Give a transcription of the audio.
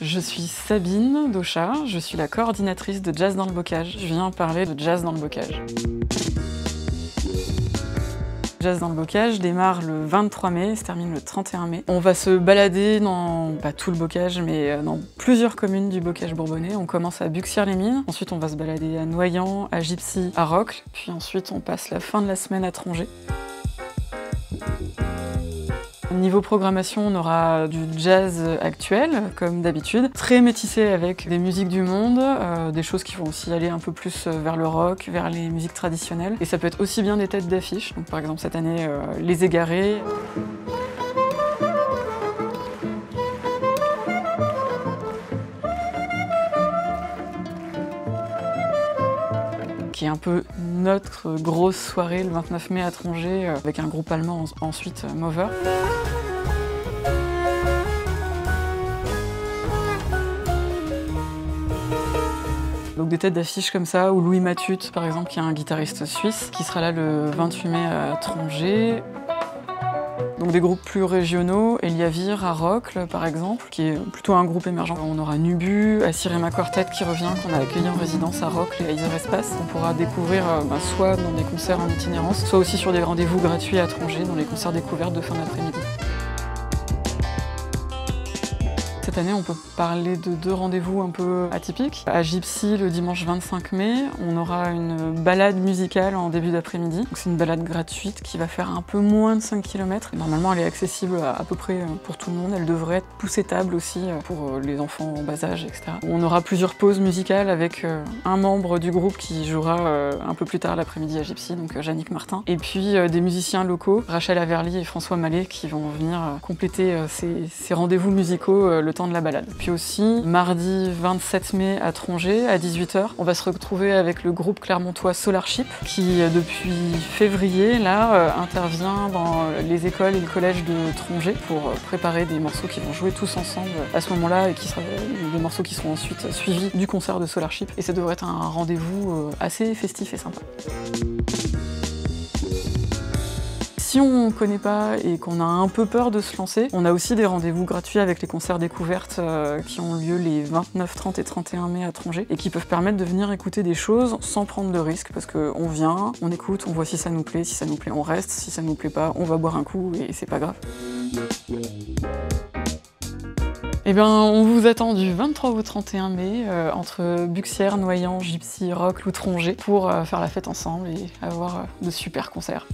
Je suis Sabine Dauchat, je suis la coordinatrice de Jazz dans le Bocage. Je viens parler de Jazz dans le Bocage. Jazz dans le Bocage démarre le 23 mai et se termine le 31 mai. On va se balader dans, pas tout le Bocage, mais dans plusieurs communes du Bocage bourbonnais. On commence à Buxières-les-Mines, ensuite on va se balader à Noyant, à Gypsy, à Rocles, puis ensuite on passe la fin de la semaine à Trongé. Niveau programmation, on aura du jazz actuel, comme d'habitude, très métissé avec des musiques du monde, des choses qui vont aussi aller un peu plus vers le rock, vers les musiques traditionnelles. Et ça peut être aussi bien des têtes d'affiche, donc par exemple cette année, Les Égarés. Qui est un peu notre grosse soirée le 29 mai à Trongé, avec un groupe allemand ensuite, Mover. Donc des têtes d'affiche comme ça, ou Louis Matut par exemple, qui est un guitariste suisse, qui sera là le 28 mai à Trongé. Donc des groupes plus régionaux, Eliavir à Rocles par exemple, qui est plutôt un groupe émergent. On aura Nubu, Asirema Quartet qui revient, qu'on a accueilli en résidence à Rocles et à Isère Espace. On pourra découvrir soit dans des concerts en itinérance, soit aussi sur des rendez-vous gratuits à Trongé, dans les concerts découvertes de fin d'après-midi. Cette année, on peut parler de deux rendez-vous un peu atypiques. À Gypsy, le dimanche 25 mai, on aura une balade musicale en début d'après-midi. C'est une balade gratuite qui va faire un peu moins de 5 km. Normalement, elle est accessible à peu près pour tout le monde. Elle devrait être poussée-table aussi pour les enfants en bas âge, etc. On aura plusieurs pauses musicales avec un membre du groupe qui jouera un peu plus tard l'après-midi à Gypsy, donc Yannick Martin. Et puis des musiciens locaux, Rachel Averly et François Mallet, qui vont venir compléter ces rendez-vous musicaux le temps de la balade. Puis aussi, mardi 27 mai à Trongé, à 18 h, on va se retrouver avec le groupe clermontois Solarship, qui depuis février, là, intervient dans les écoles et le collège de Trongé pour préparer des morceaux qui vont jouer tous ensemble à ce moment-là et qui seront des morceaux qui seront ensuite suivis du concert de Solarship. Et ça devrait être un rendez-vous assez festif et sympa. Si on ne connaît pas et qu'on a un peu peur de se lancer, on a aussi des rendez-vous gratuits avec les concerts découvertes qui ont lieu les 29, 30 et 31 mai à Trongé et qui peuvent permettre de venir écouter des choses sans prendre de risques parce qu'on vient, on écoute, on voit si ça nous plaît on reste, si ça nous plaît pas, on va boire un coup et c'est pas grave. Eh bien, on vous attend du 23 au 31 mai entre Buxières, Noyant, Gypsy, Rocles ou Trongé pour faire la fête ensemble et avoir de super concerts.